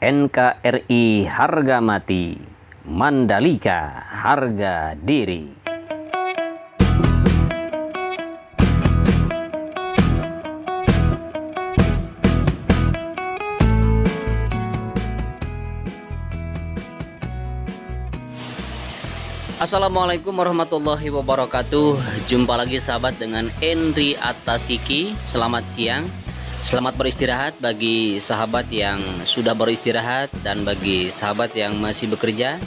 NKRI harga mati, Mandalika harga diri. Assalamualaikum warahmatullahi wabarakatuh. Jumpa lagi sahabat dengan Endri Atasiki. Selamat siang. Selamat beristirahat bagi sahabat yang sudah beristirahat dan bagi sahabat yang masih bekerja.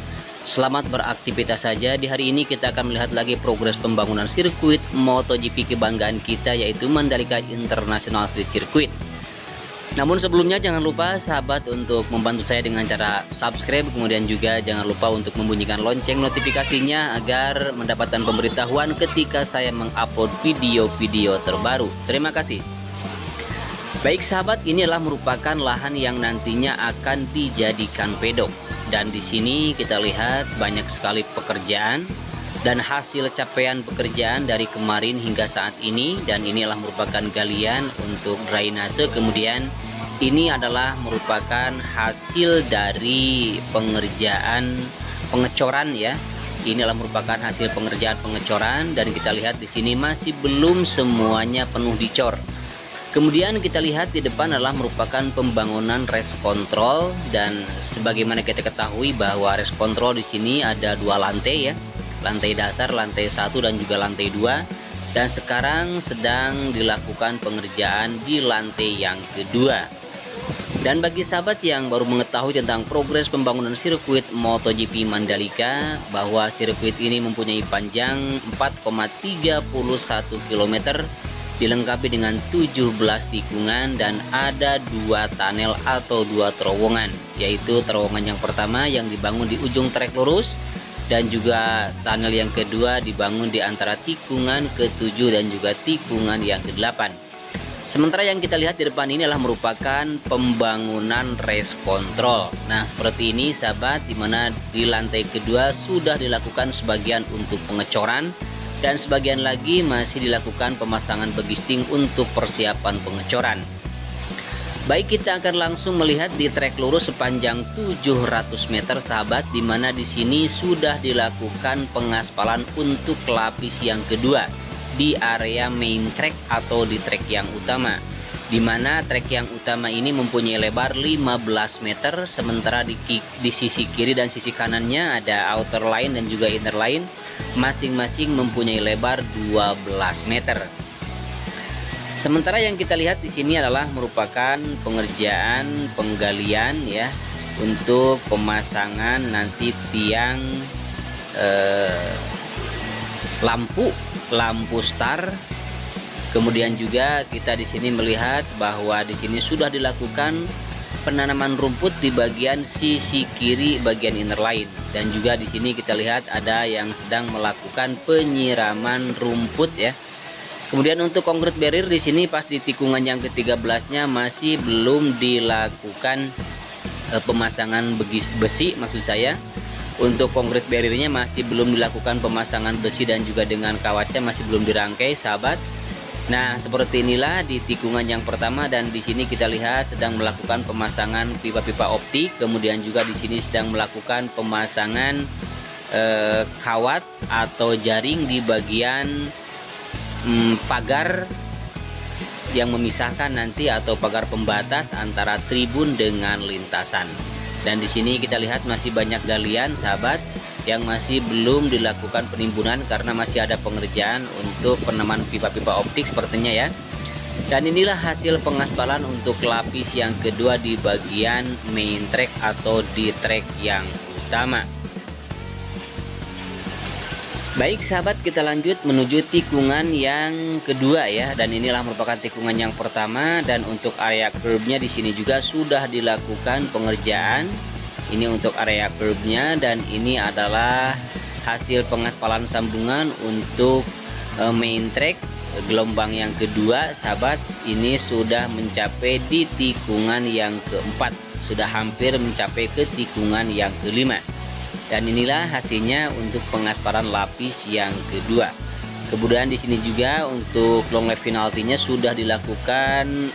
Selamat beraktivitas saja. Di hari ini kita akan melihat lagi progres pembangunan sirkuit MotoGP kebanggaan kita, yaitu Mandalika International Street Circuit. Namun sebelumnya jangan lupa sahabat untuk membantu saya dengan cara subscribe, kemudian juga jangan lupa untuk membunyikan lonceng notifikasinya agar mendapatkan pemberitahuan ketika saya mengupload video-video terbaru. Terima kasih. Baik sahabat, ini adalah merupakan lahan yang nantinya akan dijadikan pedok, dan di sini kita lihat banyak sekali pekerjaan dan hasil capaian pekerjaan dari kemarin hingga saat ini. Dan inilah merupakan galian untuk drainase, kemudian ini adalah merupakan hasil dari pengerjaan pengecoran ya. Inilah merupakan hasil pengecoran dan kita lihat di sini masih belum semuanya penuh dicor. Kemudian kita lihat di depan adalah merupakan pembangunan race control, dan sebagaimana kita ketahui bahwa race control di sini ada dua lantai ya. Lantai dasar, lantai 1 dan juga lantai 2, dan sekarang sedang dilakukan pengerjaan di lantai yang kedua. Dan bagi sahabat yang baru mengetahui tentang progres pembangunan sirkuit MotoGP Mandalika, bahwa sirkuit ini mempunyai panjang 4,31 km, dilengkapi dengan 17 tikungan dan ada 2 tunnel atau 2 terowongan, yaitu terowongan yang pertama yang dibangun di ujung trek lurus, dan juga tunnel yang kedua dibangun di antara tikungan ke-7 dan juga tikungan yang ke-8. Sementara yang kita lihat di depan ini adalah merupakan pembangunan race control. Nah, seperti ini sahabat, dimana di lantai kedua sudah dilakukan sebagian untuk pengecoran, dan sebagian lagi masih dilakukan pemasangan begisting untuk persiapan pengecoran. Baik, kita akan langsung melihat di trek lurus sepanjang 700 meter sahabat, di mana di sini sudah dilakukan pengaspalan untuk lapis yang kedua di area main track atau di trek yang utama, di mana trek yang utama ini mempunyai lebar 15 meter, sementara di sisi kiri dan sisi kanannya ada outer line dan juga inner line, masing-masing mempunyai lebar 12 meter. Sementara yang kita lihat di sini adalah merupakan pengerjaan penggalian ya, untuk pemasangan nanti tiang lampu star. Kemudian juga kita di sini melihat bahwa di sini sudah dilakukan penanaman rumput di bagian sisi kiri bagian inner line, dan juga di sini kita lihat ada yang sedang melakukan penyiraman rumput ya. Kemudian untuk concrete barrier di sini pas di tikungan yang ke-13-nya masih belum dilakukan pemasangan besi, maksud saya. Untuk concrete barriernya masih belum dilakukan pemasangan besi dan juga dengan kawatnya masih belum dirangkai sahabat. Nah, seperti inilah di tikungan yang pertama, dan di sini kita lihat sedang melakukan pemasangan pipa-pipa optik, kemudian juga di sini sedang melakukan pemasangan kawat atau jaring di bagian pagar yang memisahkan nanti atau pagar pembatas antara tribun dengan lintasan. Dan di sini kita lihat masih banyak galian sahabat yang masih belum dilakukan penimbunan karena masih ada pengerjaan untuk penaman pipa-pipa optik sepertinya ya. Dan inilah hasil pengaspalan untuk lapis yang kedua di bagian main track atau di trek yang utama. Baik sahabat, kita lanjut menuju tikungan yang kedua ya, dan inilah merupakan tikungan yang pertama, dan untuk area curb-nya di sini juga sudah dilakukan pengerjaan. Ini untuk area curb-nya, dan ini adalah hasil pengaspalan sambungan untuk main track gelombang yang kedua sahabat. Ini sudah mencapai di tikungan yang keempat, sudah hampir mencapai ke tikungan yang kelima. Dan inilah hasilnya untuk pengaspalan lapis yang kedua. Kemudian di sini juga untuk long lap penaltinya sudah dilakukan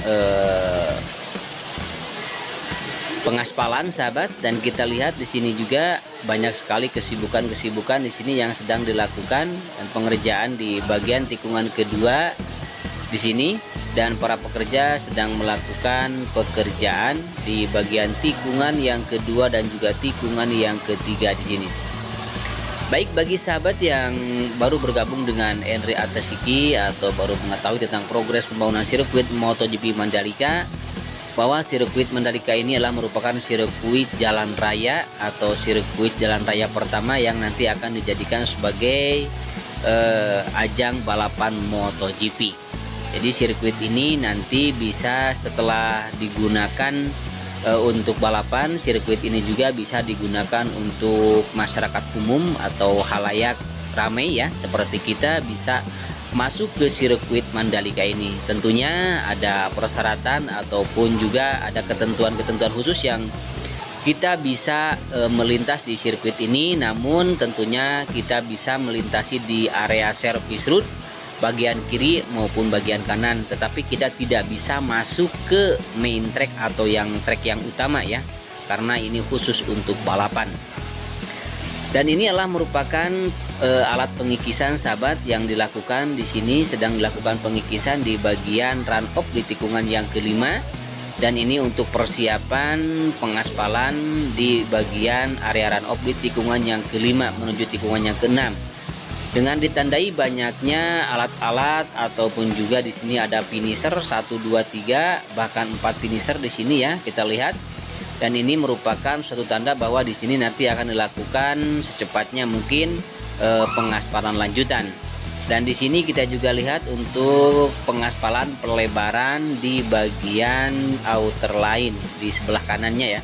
pengaspalan sahabat, dan kita lihat di sini juga banyak sekali kesibukan-kesibukan di sini yang sedang dilakukan dan pengerjaan di bagian tikungan kedua di sini, dan para pekerja sedang melakukan pekerjaan di bagian tikungan yang kedua dan juga tikungan yang ketiga di sini. Baik, bagi sahabat yang baru bergabung dengan Henry Atasiki atau baru mengetahui tentang progres pembangunan sirkuit MotoGP Mandalika, bahwa sirkuit Mandalika ini adalah merupakan sirkuit jalan raya atau sirkuit jalan raya pertama yang nanti akan dijadikan sebagai ajang balapan MotoGP. Jadi sirkuit ini nanti bisa setelah digunakan untuk balapan, sirkuit ini juga bisa digunakan untuk masyarakat umum atau halayak ramai ya, seperti kita bisa masuk ke sirkuit Mandalika ini. Tentunya ada persyaratan ataupun juga ada ketentuan-ketentuan khusus yang kita bisa melintas di sirkuit ini, namun tentunya kita bisa melintasi di area service road bagian kiri maupun bagian kanan, tetapi kita tidak bisa masuk ke main track atau yang track yang utama ya, karena ini khusus untuk balapan. Dan ini adalah merupakan alat pengikisan sahabat yang dilakukan di sini, sedang dilakukan pengikisan di bagian run off di tikungan yang kelima, dan ini untuk persiapan pengaspalan di bagian area run off di tikungan yang kelima menuju tikungan yang keenam. Dengan ditandai banyaknya alat-alat ataupun juga di sini ada finisher 1 2 3 bahkan 4 finisher di sini ya, kita lihat. Dan ini merupakan suatu tanda bahwa di sini nanti akan dilakukan secepatnya mungkin pengaspalan lanjutan. Dan di sini kita juga lihat untuk pengaspalan pelebaran di bagian outer line di sebelah kanannya ya.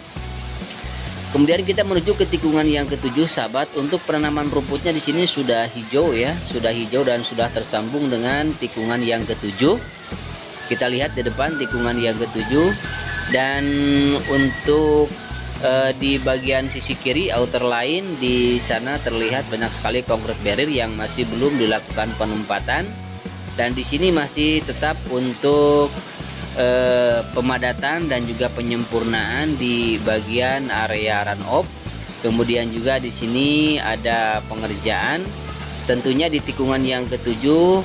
Kemudian kita menuju ke tikungan yang ketujuh sahabat. Untuk penanaman rumputnya di sini sudah hijau ya, sudah hijau dan sudah tersambung dengan tikungan yang ketujuh. Kita lihat di depan tikungan yang ketujuh, dan untuk di bagian sisi kiri outer line di sana terlihat banyak sekali concrete barrier yang masih belum dilakukan penempatan, dan di sini masih tetap untuk pemadatan dan juga penyempurnaan di bagian area run off. Kemudian juga di sini ada pengerjaan tentunya di tikungan yang ketujuh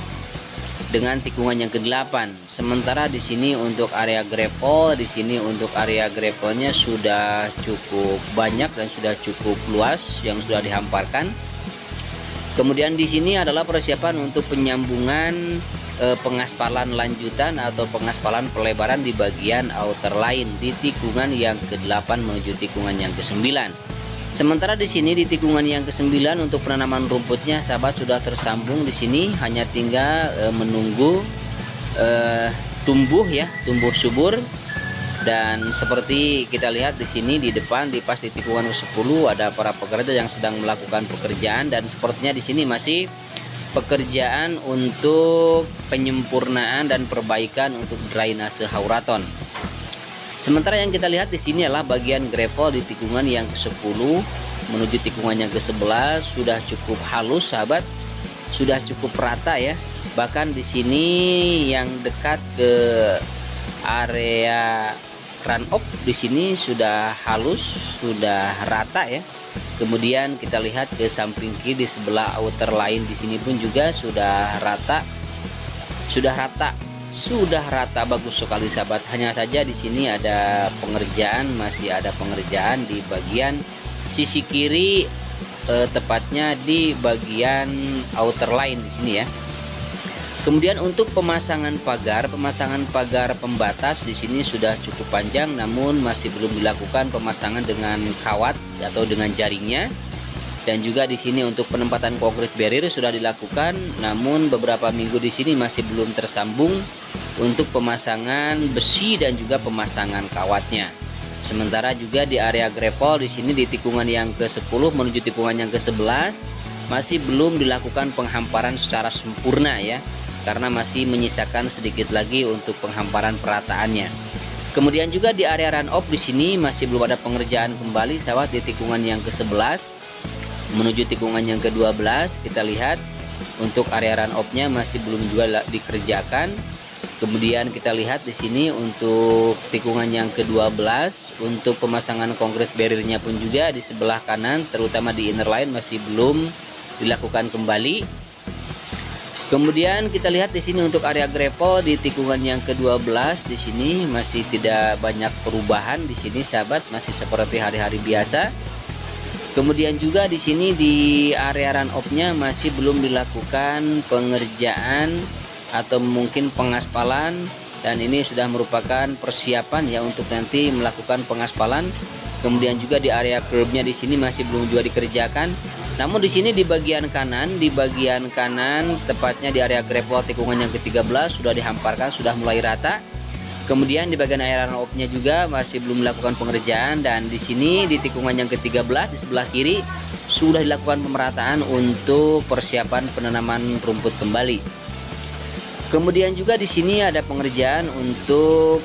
dengan tikungan yang ke-8. Sementara di sini untuk area gravel, di sini untuk area gravelnya sudah cukup banyak dan sudah cukup luas yang sudah dihamparkan. Kemudian di sini adalah persiapan untuk penyambungan pengaspalan lanjutan atau pengaspalan pelebaran di bagian outer line di tikungan yang ke-8 menuju tikungan yang ke-9. Sementara di sini di tikungan yang ke-9 untuk penanaman rumputnya sahabat sudah tersambung di sini, hanya tinggal menunggu tumbuh ya, tumbuh subur. Dan seperti kita lihat di sini di depan di pas di tikungan ke-10 ada para pekerja yang sedang melakukan pekerjaan, dan sepertinya di sini masih pekerjaan untuk penyempurnaan dan perbaikan untuk drainase hauraton. Sementara yang kita lihat di sini adalah bagian gravel di tikungan yang ke-10 menuju tikungan yang ke-11 sudah cukup halus sahabat, sudah cukup rata ya. Bahkan di sini yang dekat ke area run off di sini sudah halus, sudah rata ya. Kemudian kita lihat ke samping kiri di sebelah outer line di sini pun juga sudah rata, sudah rata bagus sekali sahabat. Hanya saja di sini ada pengerjaan, masih ada pengerjaan di bagian sisi kiri, tepatnya di bagian outer line di sini ya. Kemudian untuk pemasangan pagar pembatas di sini sudah cukup panjang, namun masih belum dilakukan pemasangan dengan kawat atau dengan jaringnya. Dan juga di sini untuk penempatan concrete barrier sudah dilakukan, namun beberapa minggu di sini masih belum tersambung untuk pemasangan besi dan juga pemasangan kawatnya. Sementara juga di area gravel di sini di tikungan yang ke-10 menuju tikungan yang ke-11 masih belum dilakukan penghamparan secara sempurna ya, karena masih menyisakan sedikit lagi untuk penghamparan perataannya. Kemudian juga di area run off di sini masih belum ada pengerjaan kembali sahabat di tikungan yang ke-11 menuju tikungan yang ke-12. Kita lihat untuk area run off-nya masih belum juga dikerjakan. Kemudian kita lihat di sini untuk tikungan yang ke-12 untuk pemasangan konkret barriernya pun juga di sebelah kanan, terutama di inner line masih belum dilakukan kembali. Kemudian kita lihat di sini untuk area gravel di tikungan yang ke-12 di sini masih tidak banyak perubahan di sini sahabat, masih seperti hari-hari biasa. Kemudian juga di sini di area run off-nya masih belum dilakukan pengerjaan atau mungkin pengaspalan, dan ini sudah merupakan persiapan ya untuk nanti melakukan pengaspalan. Kemudian juga di area curb-nya di sini masih belum juga dikerjakan. Namun di sini di bagian kanan, tepatnya di area gravel tikungan yang ke-13 sudah dihamparkan, sudah mulai rata. Kemudian di bagian area run off-nya juga masih belum melakukan pengerjaan, dan di sini di tikungan yang ke-13 di sebelah kiri sudah dilakukan pemerataan untuk persiapan penanaman rumput kembali. Kemudian juga di sini ada pengerjaan untuk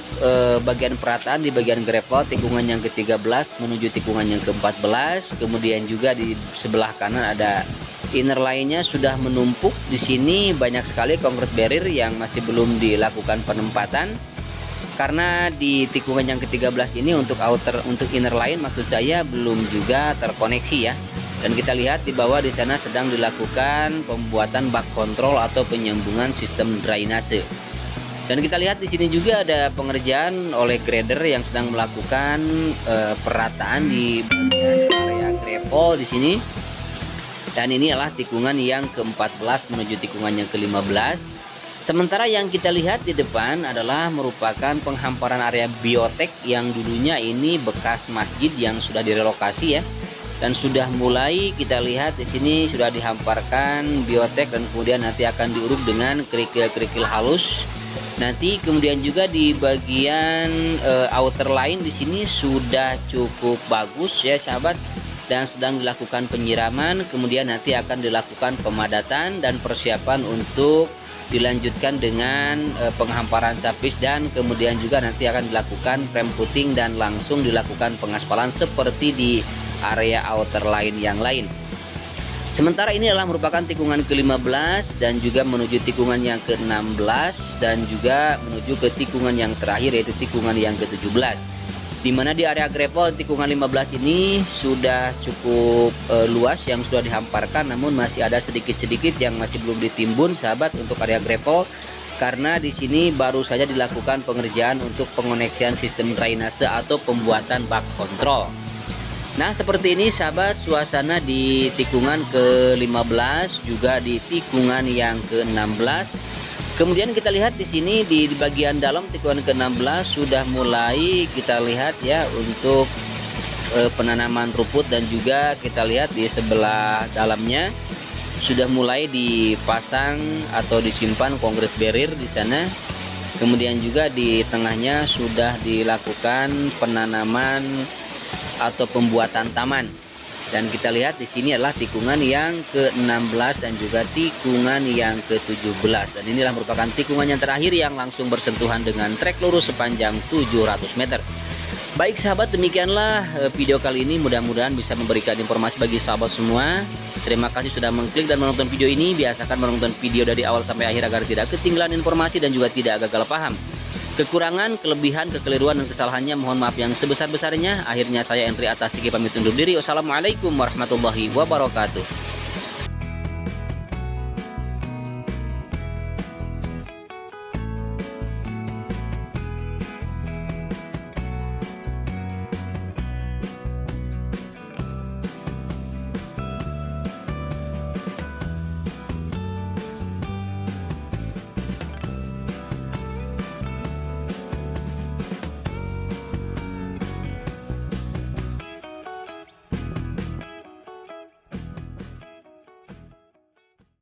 bagian perataan di bagian gravel tikungan yang ke-13 menuju tikungan yang ke-14. Kemudian juga di sebelah kanan ada inner line-nya sudah menumpuk. Di sini banyak sekali concrete barrier yang masih belum dilakukan penempatan. Karena di tikungan yang ke-13 ini untuk inner line maksud saya belum juga terkoneksi ya. Dan kita lihat di bawah di sana sedang dilakukan pembuatan bak kontrol atau penyambungan sistem drainase. Dan kita lihat di sini juga ada pengerjaan oleh grader yang sedang melakukan perataan di bagian area gravel di sini. Dan ini adalah tikungan yang ke-14 menuju tikungan yang ke-15. Sementara yang kita lihat di depan adalah merupakan penghamparan area biotek yang dulunya ini bekas masjid yang sudah direlokasi ya. Dan sudah mulai kita lihat di sini sudah dihamparkan biotek, dan kemudian nanti akan diuruk dengan kerikil-kerikil halus. Nanti kemudian juga di bagian outer line di sini sudah cukup bagus ya sahabat, dan sedang dilakukan penyiraman. Kemudian nanti akan dilakukan pemadatan dan persiapan untuk dilanjutkan dengan penghamparan sapis, dan kemudian juga nanti akan dilakukan frame putting dan langsung dilakukan pengaspalan seperti di area outer line yang lain. Sementara ini adalah merupakan tikungan ke-15 dan juga menuju tikungan yang ke-16 dan juga menuju ke tikungan yang terakhir yaitu tikungan yang ke-17. Di mana di area gravel tikungan 15 ini sudah cukup luas yang sudah dihamparkan, namun masih ada sedikit-sedikit yang masih belum ditimbun sahabat untuk area gravel, karena di sini baru saja dilakukan pengerjaan untuk pengoneksian sistem drainase atau pembuatan bak kontrol. Nah, seperti ini sahabat suasana di tikungan ke-15 juga di tikungan yang ke-16. Kemudian kita lihat di sini di bagian dalam tikungan ke-16 sudah mulai kita lihat ya untuk penanaman rumput, dan juga kita lihat di sebelah dalamnya sudah mulai dipasang atau disimpan konkret barrier di sana. Kemudian juga di tengahnya sudah dilakukan penanaman atau pembuatan taman. Dan kita lihat di sini adalah tikungan yang ke-16 dan juga tikungan yang ke-17. Dan inilah merupakan tikungan yang terakhir yang langsung bersentuhan dengan trek lurus sepanjang 700 meter. Baik sahabat, demikianlah video kali ini, mudah-mudahan bisa memberikan informasi bagi sahabat semua. Terima kasih sudah mengklik dan menonton video ini. Biasakan menonton video dari awal sampai akhir agar tidak ketinggalan informasi dan juga tidak gagal paham. Kekurangan, kelebihan, kekeliruan, dan kesalahannya mohon maaf yang sebesar-besarnya. Akhirnya saya Endri Atasiki pamit undur diri. Wassalamualaikum warahmatullahi wabarakatuh.